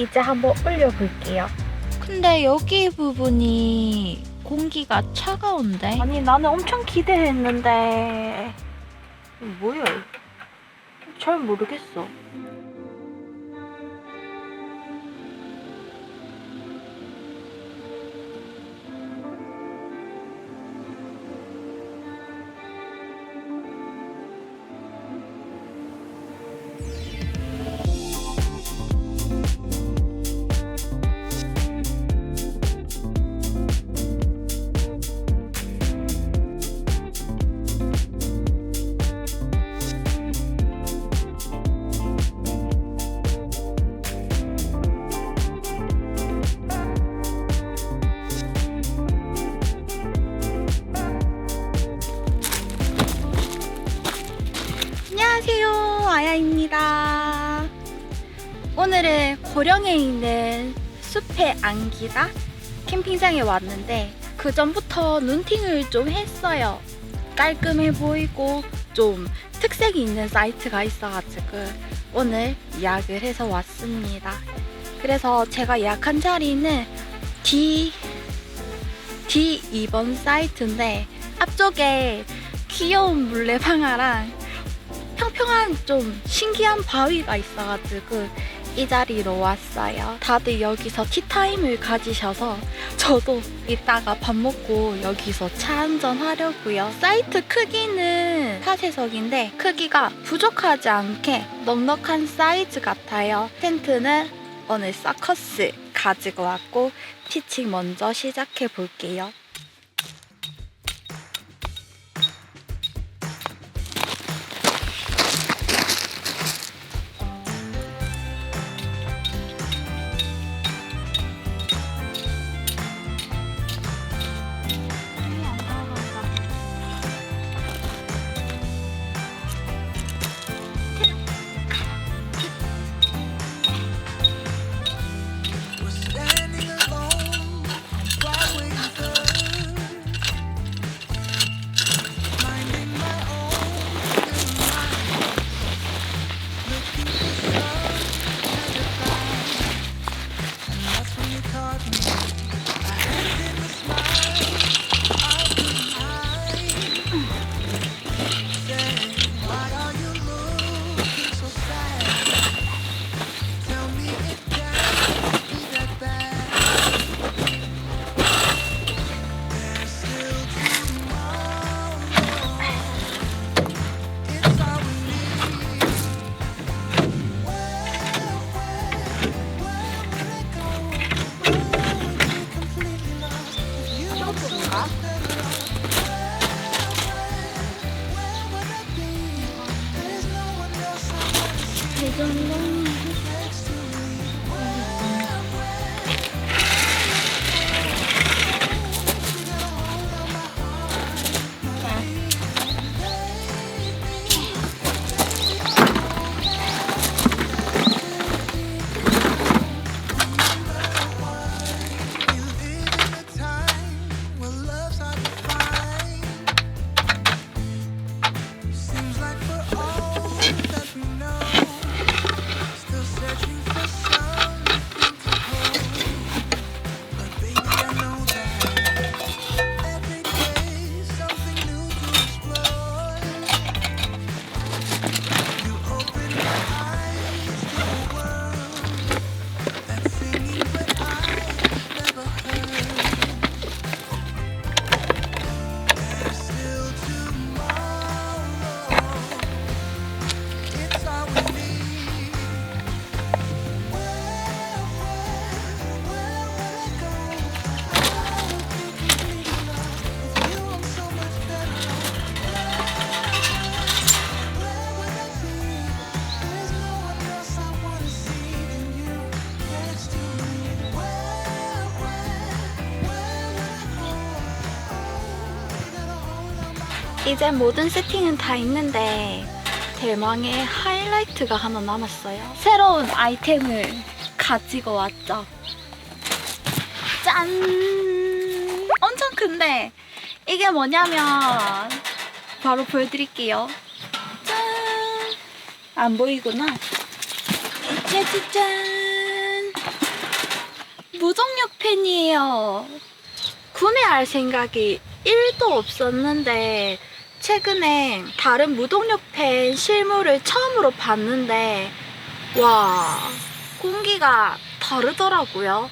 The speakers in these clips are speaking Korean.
이제 한번 올려볼게요. 근데 여기 부분이 공기가 차가운데? 아니 나는 엄청 기대했는데 뭐야? 잘 모르겠어. 안녕하세요, 아야입니다. 오늘은 고령에 있는 숲의 안기다 캠핑장에 왔는데 그 전부터 룬팅을 좀 했어요. 깔끔해 보이고 좀 특색이 있는 사이트가 있어가지고 오늘 예약을 해서 왔습니다. 그래서 제가 예약한 자리는 D2번 사이트인데 앞쪽에 귀여운 물레방아랑 평평한 좀 신기한 바위가 있어가지고 이 자리로 왔어요. 다들 여기서 티타임을 가지셔서 저도 이따가 밥 먹고 여기서 차 한잔 하려고요. 사이트 크기는 4세석인데 크기가 부족하지 않게 넉넉한 사이즈 같아요. 텐트는 오늘 서커스 가지고 왔고 피칭 먼저 시작해 볼게요. 이제 모든 세팅은 다 있는데 대망의 하이라이트가 하나 남았어요. 새로운 아이템을 가지고 왔죠. 짠! 엄청 큰데 이게 뭐냐면 바로 보여드릴게요. 짠! 안 보이구나. 짜자잔! 무동력 팬이에요. 구매할 생각이 1도 없었는데 최근에 다른 무동력 팬 실물을 처음으로 봤는데 와, 공기가 다르더라고요.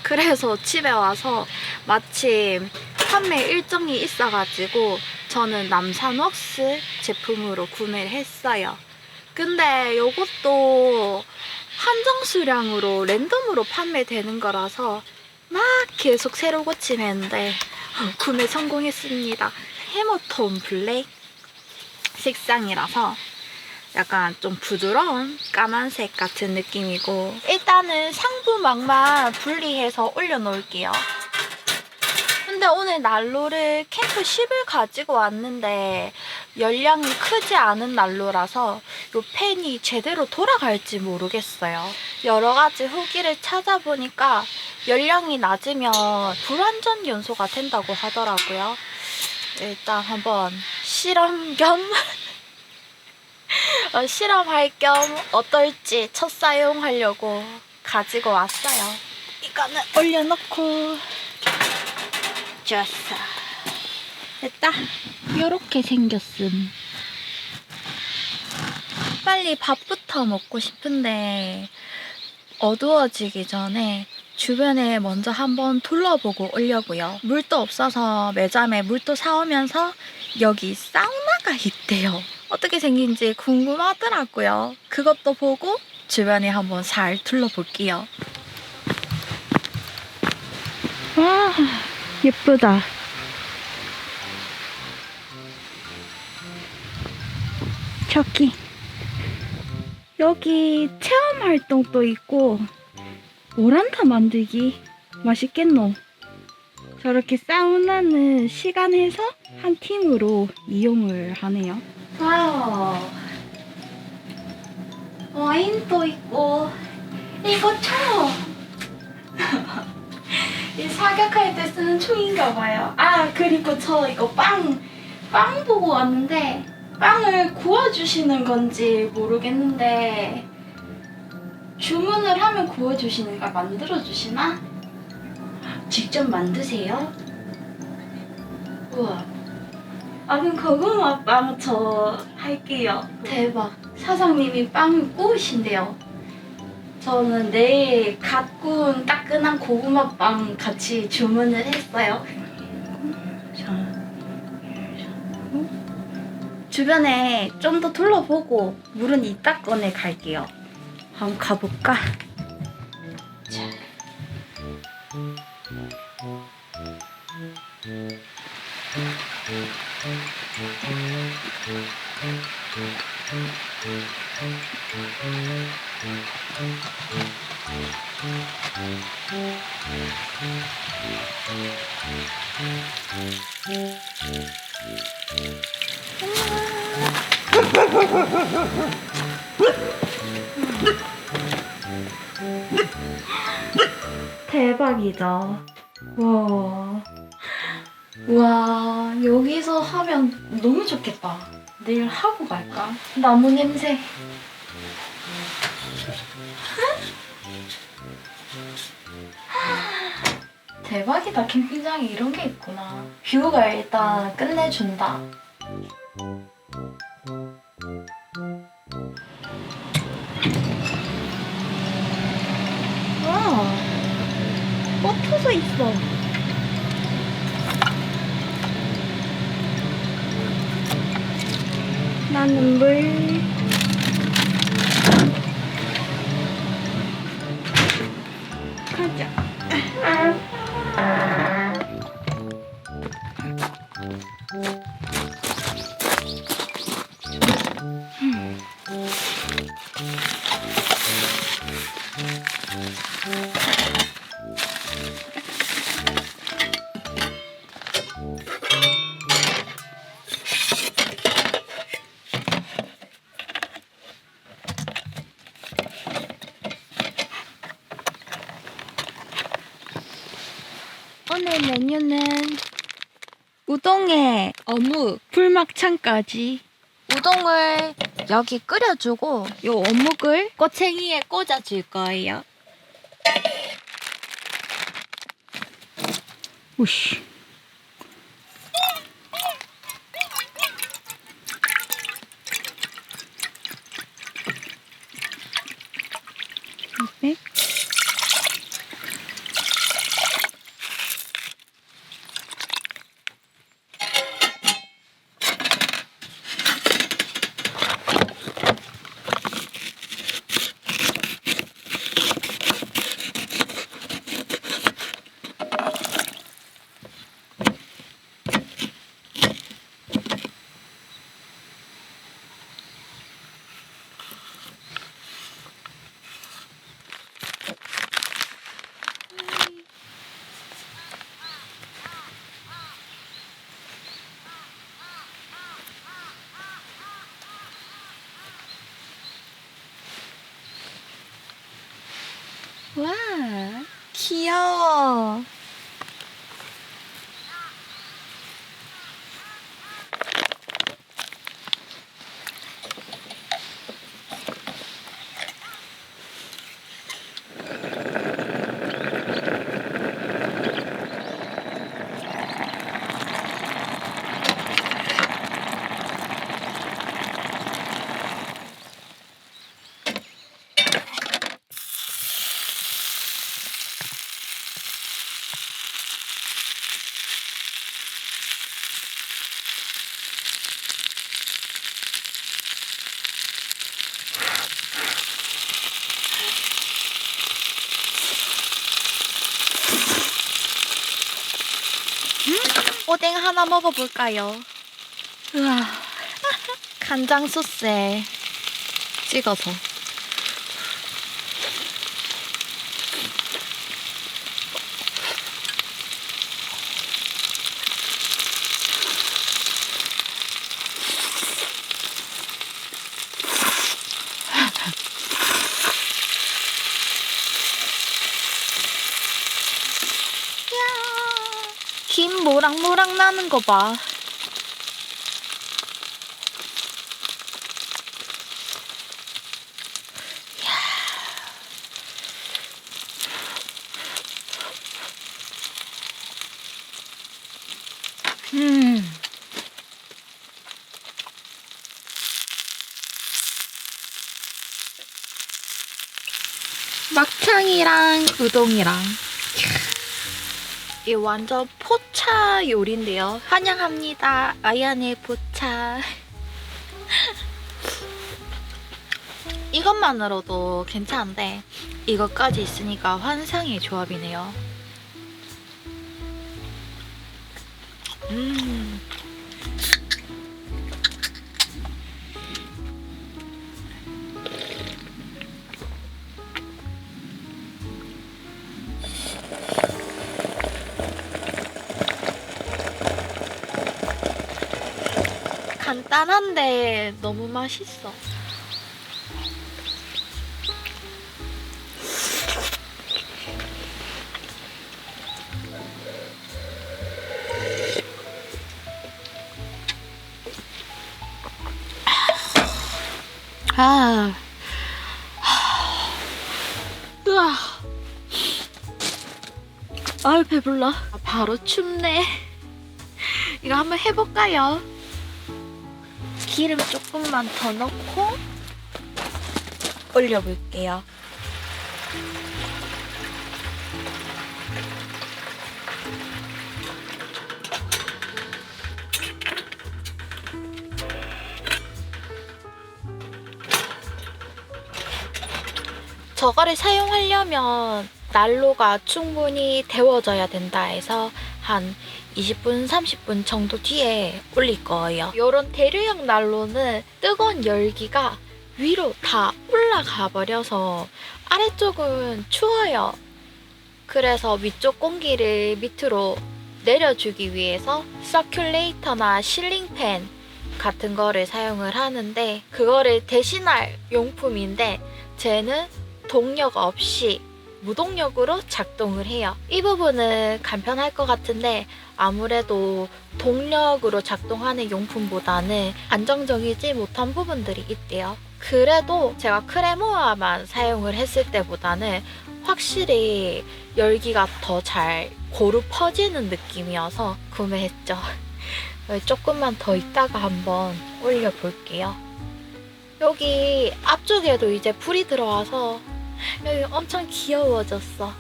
그래서 집에 와서 마침 판매 일정이 있어가지고 저는 남산웍스 제품으로 구매를 했어요. 근데 이것도 한정 수량으로 랜덤으로 판매되는 거라서 막 계속 새로 고치는데 구매 성공했습니다. 해머톤 블랙 색상이라서 약간 좀 부드러운 까만색 같은 느낌이고, 일단은 상부막만 분리해서 올려놓을게요. 근데 오늘 난로를 캠프 10을 가지고 왔는데 열량이 크지 않은 난로라서 이 팬이 제대로 돌아갈지 모르겠어요. 여러 가지 후기를 찾아보니까 열량이 낮으면 불완전 연소가 된다고 하더라고요. 일단 한번 실험 겸 실험할 겸 어떨지 첫 사용하려고 가지고 왔어요. 이거는 올려놓고 좋았어. 됐다. 요렇게 생겼음. 빨리 밥부터 먹고 싶은데 어두워지기 전에 주변에 먼저 한번 둘러보고 오려고요. 물도 없어서 매점에 물도 사오면서 여기 사우나가 있대요. 어떻게 생긴지 궁금하더라고요. 그것도 보고 주변에 한번 잘 둘러볼게요. 와, 예쁘다. 저기 여기 체험 활동도 있고 오란다 만들기 맛있겠노? 저렇게 사우나는 시간에서 한 팀으로 이용을 하네요. 와우, 와인도 있고. 이거 총! 이 사격할 때 쓰는 총인가 봐요. 아, 그리고 저 이거 빵 보고 왔는데 빵을 구워주시는 건지 모르겠는데 주문을 하면 구워주시는가 만들어주시나? 직접 만드세요? 우와. 아, 그럼 고구마 빵 저 할게요. 대박. 사장님이 빵을 구우신대요. 저는 내일 갓 구운 따끈한 고구마 빵 같이 주문을 했어요. 주변에 좀 더 둘러보고 물은 이따 꺼내 갈게요. 한번 가볼까? 자. 대박이다. 와. 와, 여기서 하면 너무 좋겠다. 내일 하고 갈까? 나무 냄새. 대박이다. 캠핑장에 이런 게 있구나. 뷰가 일단 끝내준다. 와, 뻗어서 있어. 나는 물. 가자. 오늘 메뉴는 우동에 어묵, 불막창까지. 우동을 여기 끓여주고 요 어묵을 꼬챙이에 꽂아줄 거예요. 오씨. 네? 와, 귀여워. 오뎅 하나 먹어볼까요? 우와, 간장 소스에 찍어서. 김 모락모락 나는 거 봐. 막창이랑 우동이랑. 이 완전 포차 요리인데요. 환영합니다. 아얀의 포차. 이것만으로도 괜찮은데 이것까지 있으니까 환상의 조합이네요. 간단한데 너무 맛있어. 아, 으아, 아유 배불러. 바로 춥네. 이거 한번 해볼까요? 기름 조금만 더 넣고 올려볼게요. 저거를 사용하려면 난로가 충분히 데워져야 된다 해서 한 20분, 30분 정도 뒤에 올릴 거예요. 이런 대류형 난로는 뜨거운 열기가 위로 다 올라가 버려서 아래쪽은 추워요. 그래서 위쪽 공기를 밑으로 내려주기 위해서 서큘레이터나 실링팬 같은 거를 사용을 하는데 그거를 대신할 용품인데 쟤는 동력 없이 무동력으로 작동을 해요. 이 부분은 간편할 것 같은데 아무래도 동력으로 작동하는 용품보다는 안정적이지 못한 부분들이 있대요. 그래도 제가 크레모아만 사용을 했을 때보다는 확실히 열기가 더 잘 고루 퍼지는 느낌이어서 구매했죠. 조금만 더 있다가 한번 올려볼게요. 여기 앞쪽에도 이제 불이 들어와서 여기 엄청 귀여워졌어.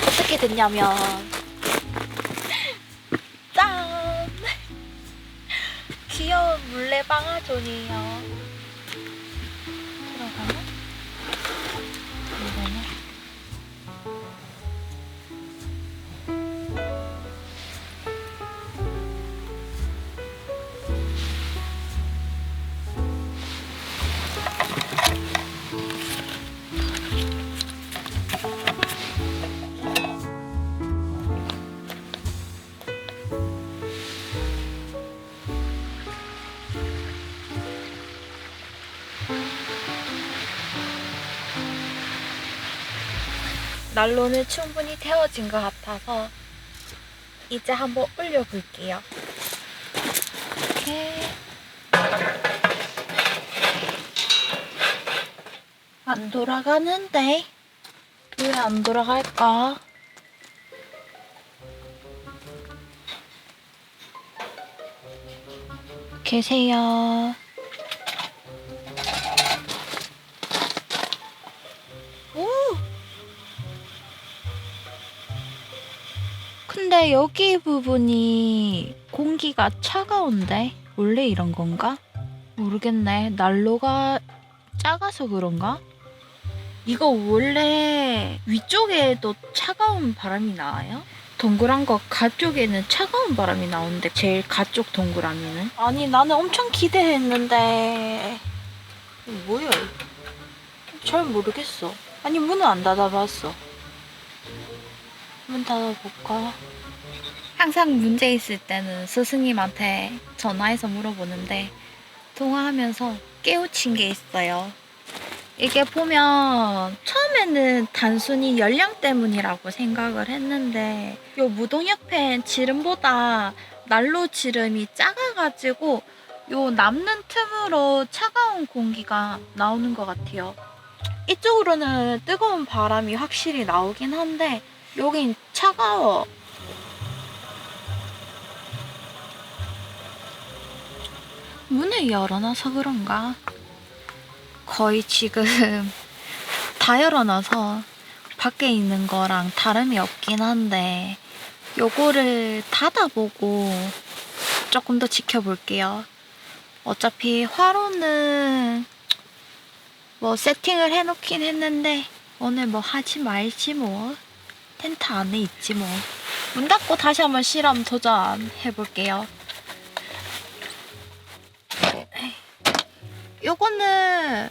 어떻게 됐냐면 짠! 귀여운 물레방아존이에요. 들어가나? 이거는? 난로는 충분히 태워진 것 같아서 이제 한번 올려볼게요. 이렇게 안 돌아가는데 왜 안 돌아갈까? 계세요. 오! 근데 여기 부분이 공기가 차가운데? 원래 이런 건가? 모르겠네. 난로가 작아서 그런가? 이거 원래 위쪽에도 차가운 바람이 나와요? 동그란 거 가쪽에는 차가운 바람이 나오는데 제일 가쪽 동그라미는? 아니 나는 엄청 기대했는데 뭐야 이거? 잘 모르겠어. 아니 문은 안 닫아봤어. 문 닫아볼까? 항상 문제 있을 때는 스승님한테 전화해서 물어보는데 통화하면서 깨우친 게 있어요. 이게 보면 처음에는 단순히 열량 때문이라고 생각을 했는데 요 무동력 팬 지름보다 난로 지름이 작아가지고 요 남는 틈으로 차가운 공기가 나오는 것 같아요. 이쪽으로는 뜨거운 바람이 확실히 나오긴 한데 여긴 차가워. 문을 열어놔서 그런가? 거의 지금 다 열어놔서 밖에 있는 거랑 다름이 없긴 한데 요거를 닫아보고 조금 더 지켜볼게요. 어차피 화로는 뭐 세팅을 해놓긴 했는데 오늘 뭐 하지 말지 뭐. 텐트 안에 있지 뭐. 문 닫고 다시 한번 실험 도전해볼게요. 요거는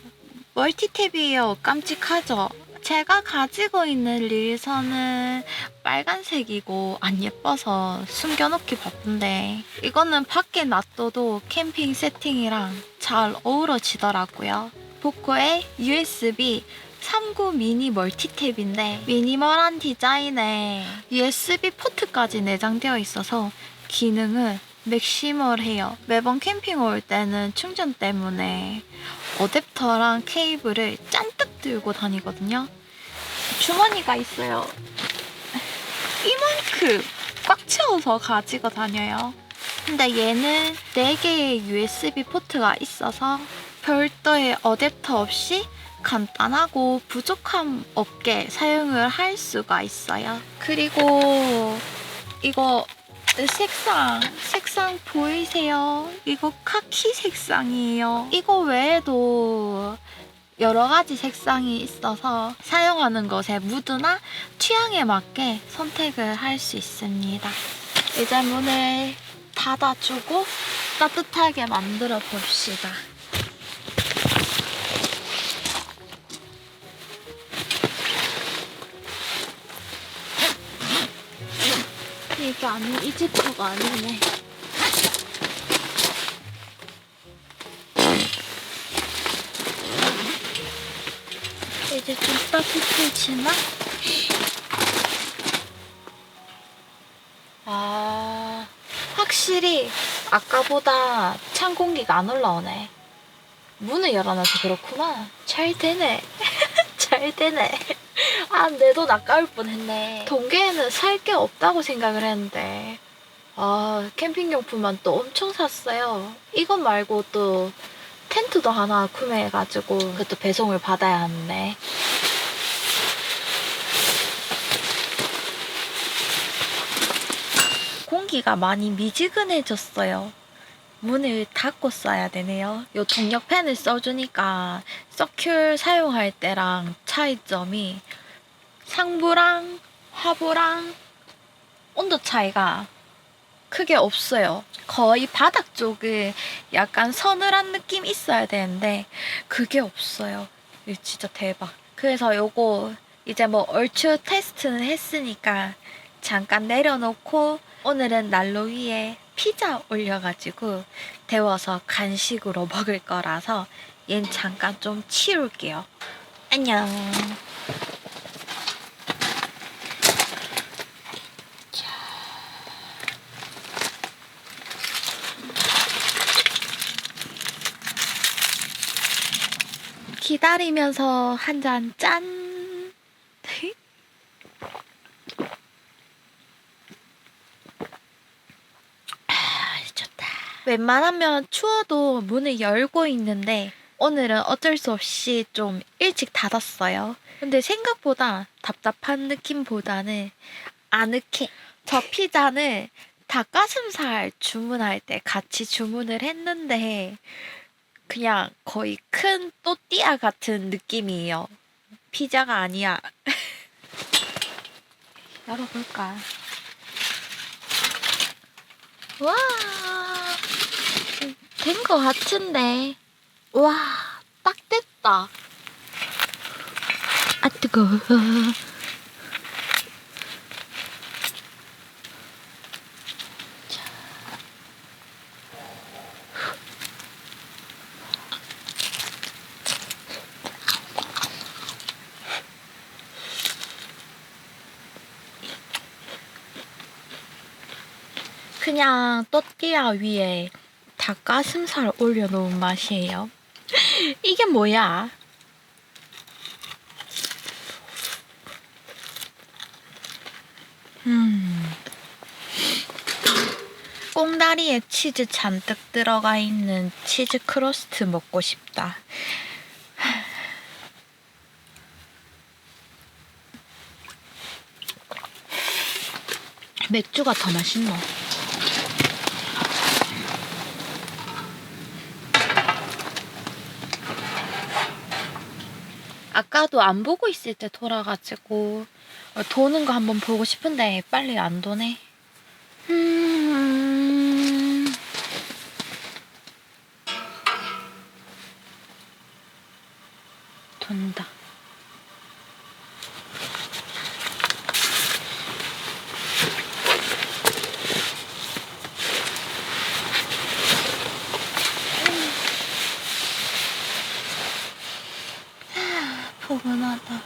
멀티탭이에요. 깜찍하죠? 제가 가지고 있는 릴선은 빨간색이고 안 예뻐서 숨겨놓기 바쁜데 이거는 밖에 놔둬도 캠핑 세팅이랑 잘 어우러지더라고요. 보코의 USB 39 미니 멀티탭인데 미니멀한 디자인에 USB 포트까지 내장되어 있어서 기능을 맥시멀해요. 매번 캠핑 올 때는 충전 때문에 어댑터랑 케이블을 잔뜩 들고 다니거든요. 주머니가 있어요. 이만큼 꽉 채워서 가지고 다녀요. 근데 얘는 4개의 USB 포트가 있어서 별도의 어댑터 없이 간단하고 부족함 없게 사용을 할 수가 있어요. 그리고 이거 색상 보이세요? 이거 카키 색상이에요. 이거 외에도 여러 가지 색상이 있어서 사용하는 것의 무드나 취향에 맞게 선택을 할 수 있습니다. 이제 문을 닫아주고 따뜻하게 만들어 봅시다. 이게 아니, 이 지퍼가 아니네. 이제 좀 따뜻해지나? 아, 확실히 아까보다 찬 공기가 안 올라오네. 문을 열어놔서 그렇구나. 잘 되네. 잘 되네. 아, 내 돈 아까울 뻔했네. 동계에는 살 게 없다고 생각을 했는데 캠핑용품만 또 엄청 샀어요. 이것 말고 또 텐트도 하나 구매해가지고 그것도 배송을 받아야 하는데. 공기가 많이 미지근해졌어요. 문을 닫고 써야 되네요. 요 동력팬을 써주니까 서큘 사용할 때랑 차이점이 상부랑 하부랑 온도 차이가 크게 없어요. 거의 바닥 쪽을 약간 서늘한 느낌 있어야 되는데 그게 없어요. 이거 진짜 대박. 그래서 요거 이제 뭐 얼추 테스트는 했으니까 잠깐 내려놓고 오늘은 난로 위에 피자 올려가지고 데워서 간식으로 먹을 거라서 얜 잠깐 좀 치울게요. 안녕. 기다리면서 한 잔 짠. 좋다. 웬만하면 추워도 문을 열고 있는데 오늘은 어쩔 수 없이 좀 일찍 닫았어요. 근데 생각보다 답답한 느낌보다는 아늑해. 저 피자는 닭가슴살 주문할 때 같이 주문을 했는데 그냥 거의 큰 또띠아 같은 느낌이에요. 피자가 아니야. 열어볼까? 와, 된 거 같은데. 와, 딱 됐다. 아, 뜨거워. 그냥 또띠아 위에 닭가슴살 올려놓은 맛이에요. 이게 뭐야? 꽁다리에 치즈 잔뜩 들어가 있는 치즈 크러스트 먹고 싶다. 맥주가 더 맛있노? 아까도 안 보고 있을 때 돌아가지고 도는 거 한번 보고 싶은데 빨리 안 도네. 돈다. 포근하다.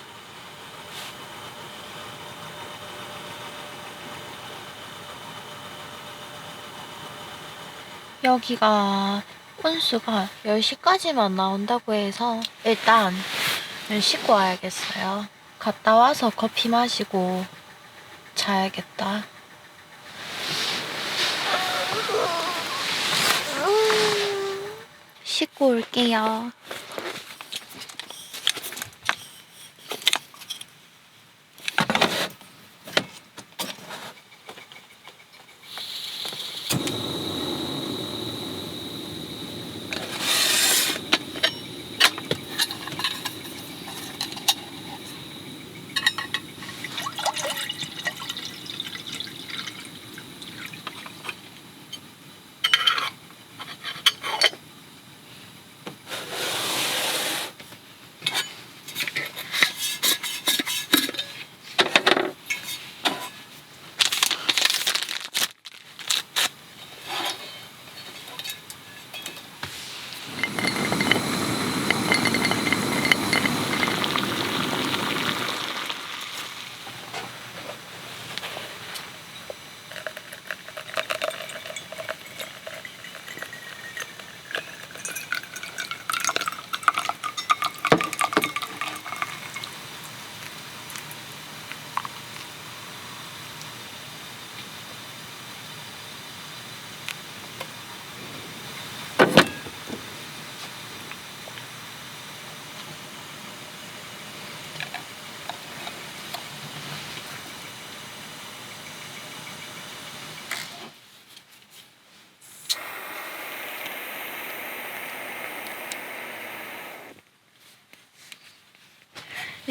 여기가 혼수가 10시까지만 나온다고 해서 일단 씻고 와야겠어요. 갔다 와서 커피 마시고 자야겠다. 씻고 올게요.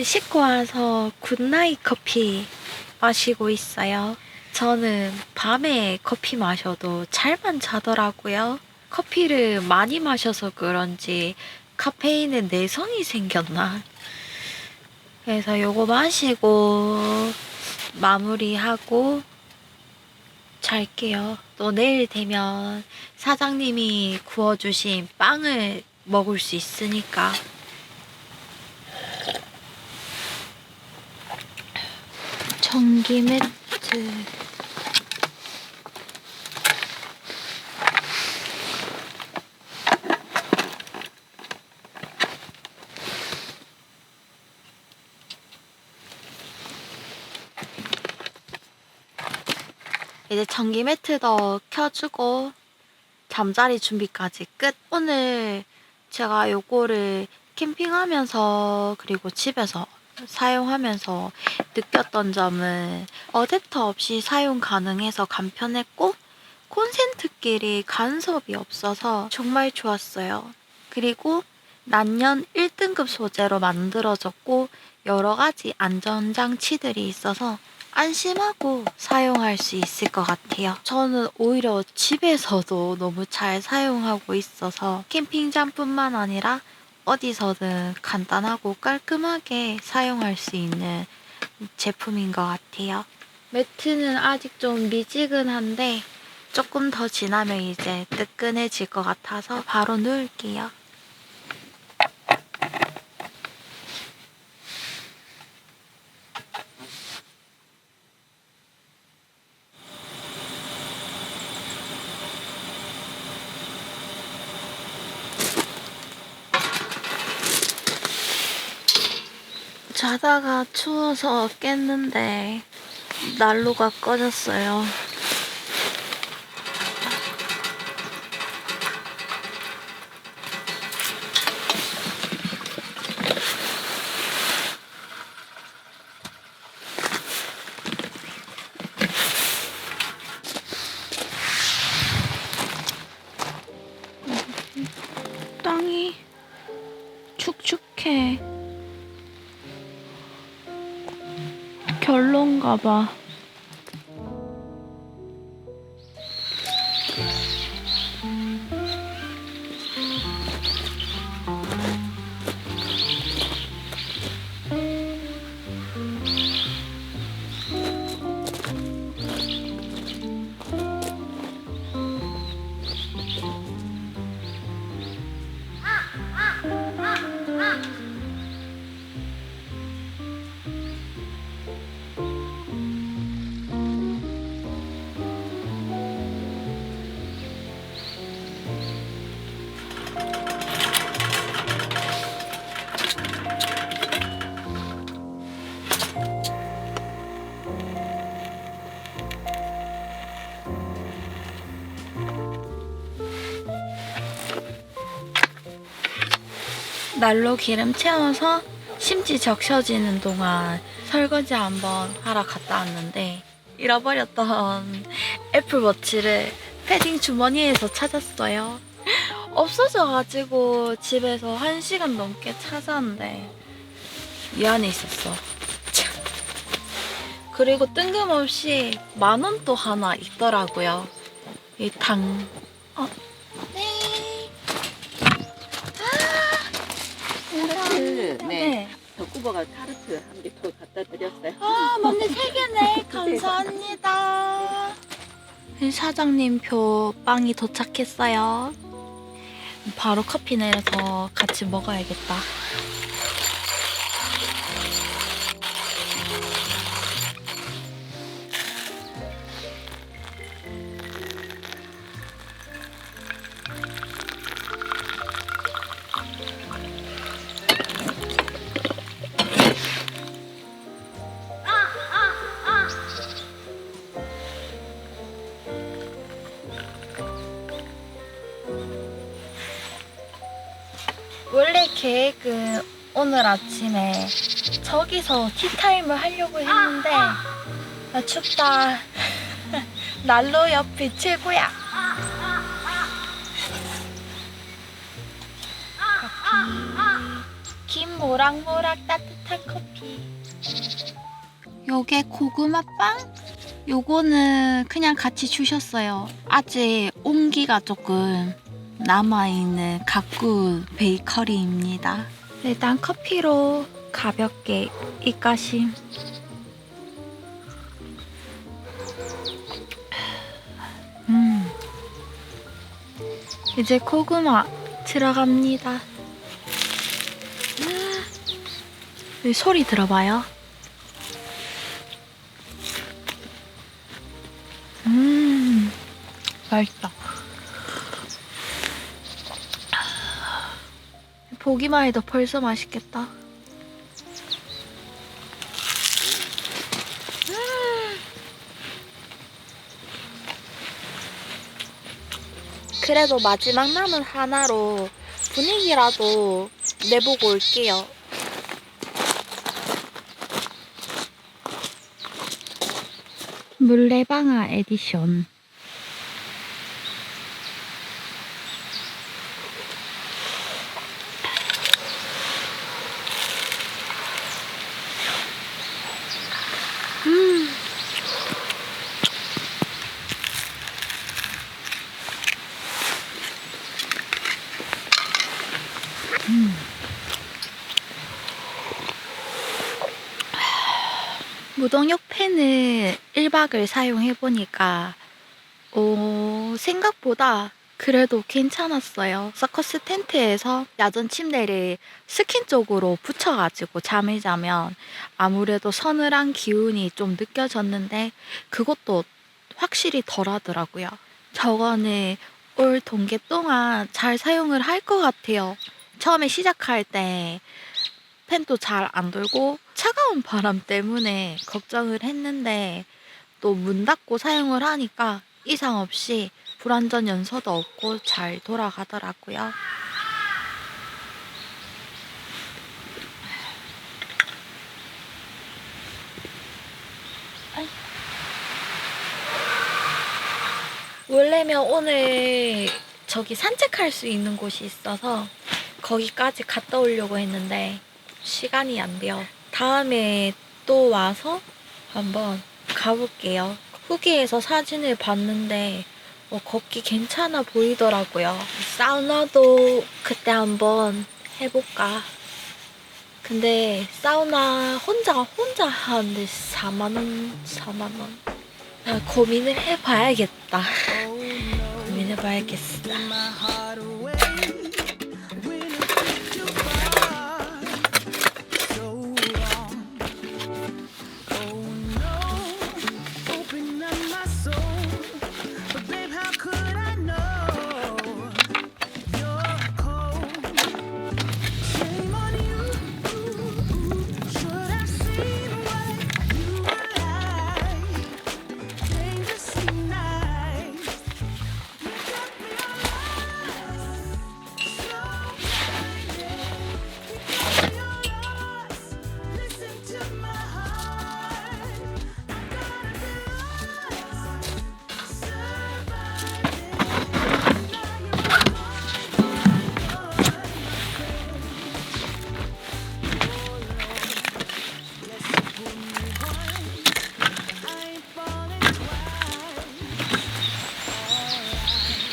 씻고 와서 굿나잇 커피 마시고 있어요. 저는 밤에 커피 마셔도 잘만 자더라고요. 커피를 많이 마셔서 그런지 카페인에 내성이 생겼나? 그래서 요거 마시고 마무리하고 잘게요. 또 내일 되면 사장님이 구워주신 빵을 먹을 수 있으니까. 전기 매트. 이제 전기 매트도 켜주고 잠자리 준비까지 끝. 오늘 제가 요거를 캠핑하면서 그리고 집에서 사용하면서 느꼈던 점은 어댑터 없이 사용 가능해서 간편했고 콘센트끼리 간섭이 없어서 정말 좋았어요. 그리고 난연 1등급 소재로 만들어졌고 여러 가지 안전장치들이 있어서 안심하고 사용할 수 있을 것 같아요. 저는 오히려 집에서도 너무 잘 사용하고 있어서 캠핑장뿐만 아니라 어디서든 간단하고 깔끔하게 사용할 수 있는 제품인 것 같아요. 매트는 아직 좀 미지근한데 조금 더 지나면 이제 뜨끈해질 것 같아서 바로 누울게요. 자다가 추워서 깼는데 난로가 꺼졌어요. 땅이 축축해. 결론가 봐. 난로 기름 채워서 심지 적셔지는 동안 설거지 한번 하러 갔다 왔는데 잃어버렸던 애플워치를 패딩 주머니에서 찾았어요. 없어져가지고 집에서 1시간 넘게 찾았는데 이 안에 있었어. 참. 그리고 뜬금없이 10,000원 또 하나 있더라고요. 이 당... 네. 타르트, 네. 네. 덕구버가 타르트 한 개 더 갖다 드렸어요. 아, 맞네. 3개네. 감사합니다. 사장님표 빵이 도착했어요. 바로 커피 내려서 같이 먹어야겠다. 원래 계획은 오늘 아침에 저기서 티타임을 하려고 했는데 나 춥다. 난로 옆이 최고야. 커피. 김 모락모락 따뜻. 메탈 커피. 요게 고구마빵? 요거는 그냥 같이 주셨어요. 아직 온기가 조금 남아있는 가꾼 베이커리입니다. 일단 커피로 가볍게 입가심. 이제 고구마 들어갑니다. 이 소리 들어봐요. 맛있다. 보기만 해도 벌써 맛있겠다. 그래도 마지막 남은 하나로 분위기라도 내보고 올게요. 물레방아 에디션. 무동력 팬을 1박을 사용해보니까 생각보다 그래도 괜찮았어요. 서커스 텐트에서 야전 침대를 스킨 쪽으로 붙여가지고 잠을 자면 아무래도 서늘한 기운이 좀 느껴졌는데 그것도 확실히 덜하더라고요. 저거는 올 동계 동안 잘 사용을 할 것 같아요. 처음에 시작할 때 팬도 잘 안 돌고 차가운 바람 때문에 걱정을 했는데 또 문 닫고 사용을 하니까 이상 없이 불완전 연소도 없고 잘 돌아가더라고요. 원래면 오늘 저기 산책할 수 있는 곳이 있어서 거기까지 갔다 오려고 했는데 시간이 안 돼요. 다음에 또 와서 한번 가볼게요. 후기에서 사진을 봤는데 걷기 괜찮아 보이더라고요. 사우나도 그때 한번 해볼까. 근데 사우나 혼자 하는데 4만원. 고민을 해봐야겠다. 고민해봐야겠어.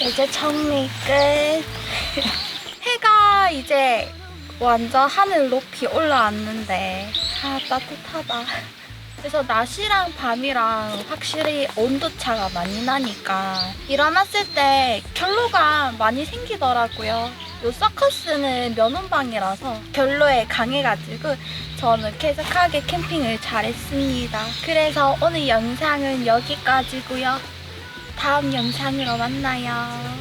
이제 정리 끝. 해가 이제 완전 하늘 높이 올라왔는데 따뜻하다. 그래서 낮이랑 밤이랑 확실히 온도차가 많이 나니까 일어났을 때 결로가 많이 생기더라고요. 요 서커스는 면원방이라서 결로에 강해가지고 저는 쾌적하게 캠핑을 잘했습니다. 그래서 오늘 영상은 여기까지고요. 다음 영상으로 만나요.